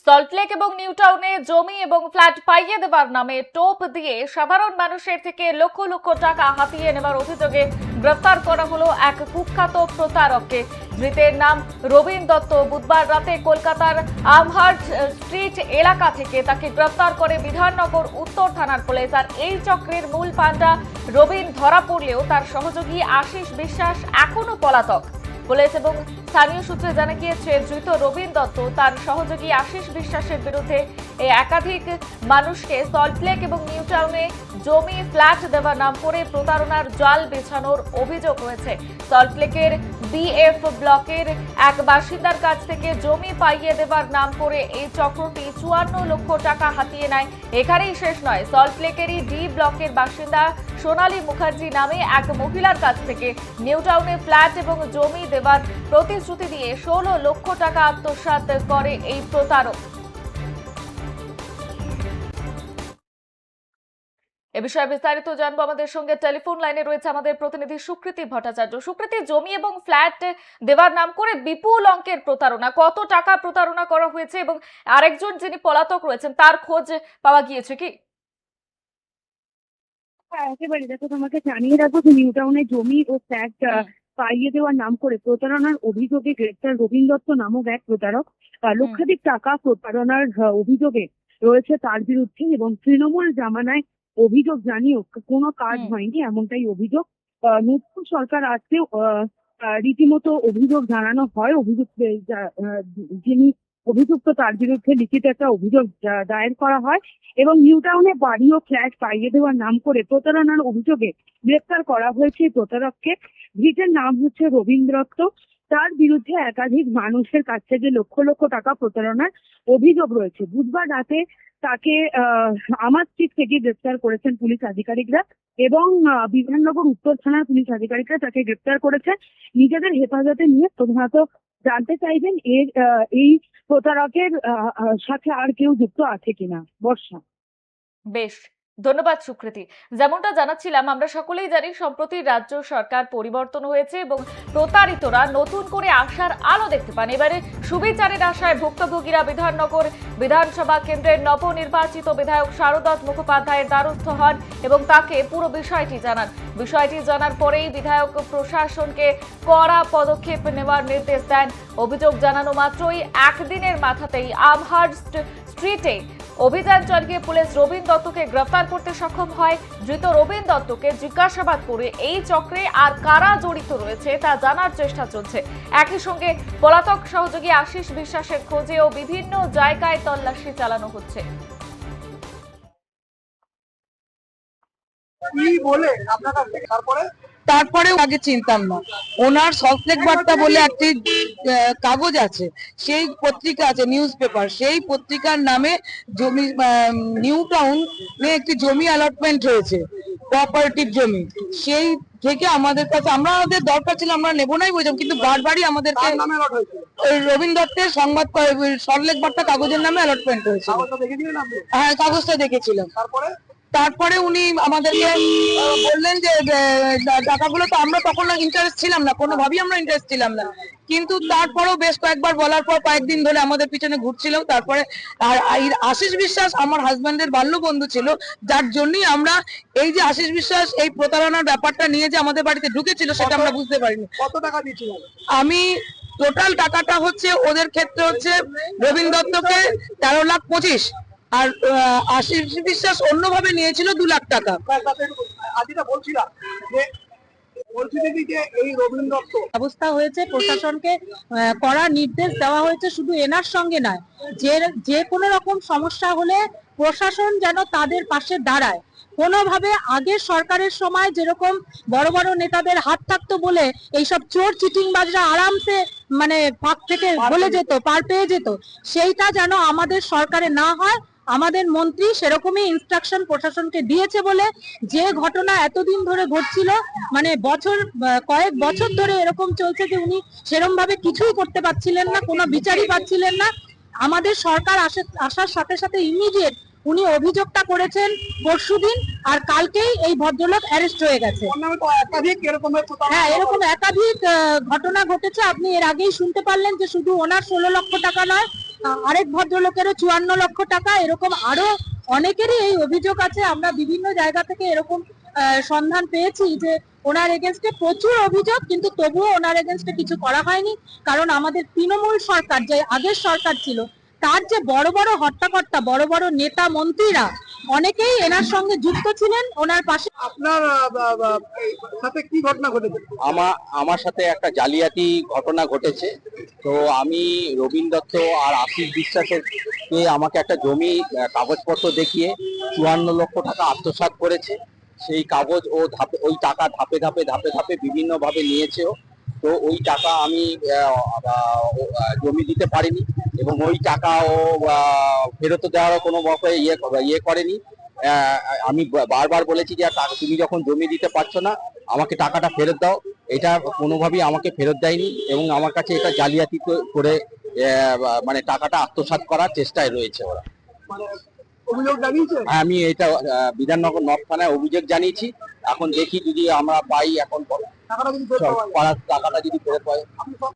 সল্টলেক এবং নিউ টাউনে জমি এবং ফ্ল্যাট পাইয়ে দেবার নামে টোপ দিয়ে সাধারণ মানুষের থেকে লক্ষ লক্ষ টাকা হাতিয়ে নেবার অভিযোগে গ্রেফতার করা হলো এক কুখ্যাত প্রতারককে। ধৃতের নাম রবীন দত্ত। বুধবার রাতে কলকাতার আমহার্ট স্ট্রিট এলাকা থেকে তাকে গ্রেফতার করে বিধাননগর উত্তর থানার পুলিশ। আর এই চক্রের মূল পান্ডা রবীন ধরা পড়লেও তার সহযোগী আশিস বিশ্বাস এখনো পলাতক। পুলিশ এবং স্থানীয় সূত্রে জানা গিয়েছে, ধৃত রবীন দত্ত তার সহযোগী আশিস বিশ্বাসের বিরুদ্ধে একাধিক মানুষকে সল্টলেক এবং নিউ টাউনে জমি ফ্ল্যাট দেওয়ার নাম করে প্রতারণার জাল বিছানোর অভিযোগ রয়েছে। সল্টলেকের বিএফ ব্লকের এক বাসিন্দার কাছ থেকে জমি পাইয়ে দেবার নাম করে এই চক্রটি 54 লক্ষ টাকা হাতিয়ে নেয়। এখানেই শেষ নয়, সল্টলেকেরই ডি ব্লকের বাসিন্দা সোনালী মুখার্জি নামে এক মহিলার কাছ থেকে নিউ টাউনে ফ্ল্যাট এবং জমি দেবার প্রতিশ্রুতি দিয়ে 16 লক্ষ টাকা আত্মসাৎ করে এই প্রতারক। এ বিষয়ে বিস্তারিত জানবো। আমাদের সঙ্গে টেলিফোন লাইনে রয়েছে আমাদের প্রতিনিধি সুকৃতি ভট্টাচার্য। সুকৃতি, জমি এবং ফ্ল্যাট দেওয়ার নাম করে বিপুল অঙ্কের প্রতারণা, কত টাকা প্রতারণা করা হয়েছে এবং আরেকজন যিনি পলাতক রয়েছেন তার খোঁজ পাওয়া গিয়েছে কি? হ্যাঁ, একেবারে। দেখো, তোমাকে জানিয়ে রাখবো যে নিউ টাউনে জমি ও ফ্ল্যাট পাইয়ে দেওয়ার নাম করে প্রতারণার অভিযোগে গ্রেপ্তার রবীন দত্ত নামক এক প্রতারক। লক্ষাধিক টাকা প্রতারণার অভিযোগে রয়েছে তার বিরুদ্ধে এবং তৃণমূল জামানায় অভিযোগ জানিয়েও কোনো কাজ হয়নি, এমনটাই অভিযোগ। নতুন সরকার আসলেও রীতিমতো অভিযোগ জানানো হয়। যিনি অভিযুক্ত তার বিরুদ্ধে লিখিত একটা অভিযোগ দায়ের করা হয় এবং নিউ টাউনে বাড়ি ও ফ্ল্যাট পাইয়ে দেওয়ার নাম করে প্রতারণার অভিযোগে গ্রেপ্তার করা হয়েছে প্রতারককে। ধৃতের নাম হচ্ছে রবীন দত্ত। তার বিরুদ্ধে একাধিক মানুষের কাছ থেকে লক্ষ লক্ষ টাকা প্রতারণার অভিযোগ রয়েছে। বুধবার রাতে তাকে আমার স্ট্রিট থেকে গ্রেপ্তার করেছেন পুলিশ আধিকারিকরা এবং বিধাননগর উত্তর থানার পুলিশ আধিকারিকরা তাকে গ্রেপ্তার করেছে। নিজেদের হেফাজতে নিয়ে প্রধানত জানতে চাইবেন এই প্রতারকের সাথে আর কেউ যুক্ত আছে কিনা। বর্ষা। বেশ, ধন্যবাদ সুকৃতি। যেমনটা জানাচ্ছিলাম, আমরা সকলেই জানি সম্প্রতি রাজ্য সরকার পরিবর্তন হয়েছে এবং প্রতারিতরা নতুন করে আশার আলো দেখতে পান। এবারে সুবিচারের আশায় ভুক্তভোগীরা বিধাননগর বিধানসভা কেন্দ্রের নবনির্বাচিত বিধায়ক শারদত্ত মুখোপাধ্যায়ের দ্বারস্থ হন এবং তাকে পুরো বিষয়টি জানান। বিষয়টি জানার পরেই বিধায়ক প্রশাসনকে কড়া পদক্ষেপ নেওয়ার নির্দেশ দেন। অভিযোগ জানানো মাত্রই একদিনের মাথাতেই আমহার্ট স্ট্রিটে অভিযান চালিয়ে পুলিশ রবীন দত্তকে গ্রেফতার করতে সক্ষম হয়। ধৃত রবীন দত্তকে জিজ্ঞাসাবাদ করে এই চক্রে আর কারা জড়িত রয়েছে তা জানার চেষ্টা চলছে। একই সঙ্গে পলাতক সহযোগী আশিস বিশ্বাসের খোঁজেও বিভিন্ন জায়গায় তল্লাশি চালানো হচ্ছে। তারপরে আগে চিনতাম না, ওনার সল্টলেক বার্তা বলে একটি কাগজ আছে, সেই পত্রিকা আছে, নিউজ পেপার, সেই পত্রিকার নামে জমি নিউ টাউনে একটি জমি অ্যালটমেন্ট হয়েছে, কোঅপারেটিভ জমি। সেই থেকে আমাদের কাছে, আমাদের দরকার ছিল, আমরা নেবো নাই বলছিলাম, কিন্তু বারবারই আমাদেরকে রবীন দত্তের সংবাদ সল্টলেক বার্তা কাগজের নামে অ্যালটমেন্ট হয়েছে। হ্যাঁ, কাগজটা দেখেছিলাম। তারপরে উনি আমাদেরকে বললেন যে টাকাগুলো, তো আমরা তখন ইন্টারেস্ট ছিলাম না, কোনোভাবেই আমরা ইন্টারেস্ট ছিলাম না, কিন্তু তারপরেও বেশ কয়েকবার বলার পর কয়েকদিন ধরে আমাদের পিছনে ঘুরছিল। তারপরে আর আশিস বিশ্বাস আমার হাজবেন্ডের বাল্য বন্ধু ছিল, যার জন্যই আমরা এই যে আশিস বিশ্বাস এই প্রতারণার ব্যাপারটা নিয়ে যে আমাদের বাড়িতে ঢুকেছিল সেটা আমরা বুঝতে পারিনি। কত টাকা দিয়েছিল? আমি টোটাল টাকাটা হচ্ছে, ওদের ক্ষেত্রে হচ্ছে রবীন দত্তকে 13,25,000 আর আশিস বিশ্বাস অন্যভাবে নিয়েছিল 2 লাখ টাকা। ব্যবস্থা হয়েছে, প্রশাসনকে কড়া নির্দেশ দেওয়া হয়েছে, শুধু এনার সঙ্গে নয়, যে কোনো রকম সমস্যা হলে প্রশাসন যেন তাদের পাশে দাঁড়ায়। কোনোভাবে আগের সরকারের সময় যেরকম বড় বড় নেতাদের হাত থাকতো বলে এইসব চোর চিটিংবাজরা আরামসে মানে ফাঁক থেকে বলে যেত, পার পেয়ে যেত, সেইটা যেন আমাদের সরকারে না হয়। আমাদের মন্ত্রী সেরকমই ইনস্ট্রাকশন প্রশাসনকে দিয়েছে বলে যে ঘটনা এতদিন ধরে ঘটছিল, মানে কয়েক বছর ধরে এরকম চলছে যে উনি সেরকম ভাবে কিছুই করতে পারছিলেন না, কোনো বিচারই পাচ্ছিলেন না। আমাদের সরকার আসার সাথে সাথে ইমিডিয়েট উনি অভিযোগটা করেছেন পরশুদিন, আর কালকেই এই ভদ্রলোক অ্যারেস্ট হয়ে গেছে। হ্যাঁ, এরকম একাধিক ঘটনা ঘটেছে। আপনি এর আগেই শুনতে পারলেন যে শুধু ওনার 16 লক্ষ টাকা নয়, আরেক ভদ্রলোকেরও 54 লক্ষ টাকা, এরকম আরো অনেকেরই এই অভিযোগ আছে। আমরা বিভিন্ন জায়গা থেকে এরকম সন্ধান পেয়েছি যে ওনার এগেনস্টে প্রচুর অভিযোগ, কিন্তু তবুও ওনার এগেনস্টে কিছু করা হয়নি। কারণ আমাদের তৃণমূল সরকার, যে আগের সরকার ছিল, তার যে বড় বড় হর্তাকর্তা, বড় বড় নেতা মন্ত্রীরা অনেকেই এনার সঙ্গে যুক্ত ছিলেন, ওনার পাশে। আপনার সাথে কি ঘটনা ঘটেছে? আমার সাথে একটা জালিয়াতি ঘটনা ঘটেছে। তো আমি রবীন দত্ত আর আশিস বিশ্বাসের কে আমাকে একটা জমি কাগজপত্র দেখিয়ে 54 লক্ষ টাকা আত্মসাৎ করেছে। সেই কাগজ ও ওই টাকা ধাপে ধাপে বিভিন্ন ভাবে নিয়েছেও। তো ওই টাকা আমি জমি দিতে পারিনি এবং ওই টাকা ও ফেরত দেওয়ার কোনো মতে ইয়ে করেনি। আমি বারবার বলেছি যে তুমি যখন জমি দিতে পারছো না, আমাকে টাকাটা ফেরত দাও। এটা কোনোভাবেই আমাকে ফেরত দেয়নি এবং আমার কাছে এটা জালিয়াতি করে মানে টাকাটা আত্মসাৎ করার চেষ্টায় রয়েছে ওরা। অভিযোগ জানিয়েছে? আমি এটা বিধাননগর নর্থ থানায় অভিযোগ জানিয়েছি। এখন দেখি যদি আমরা পাই, এখন টাকাটা যদি ফেরত পাওয়া যায়। টাকাটা যদি ফেরত পাই।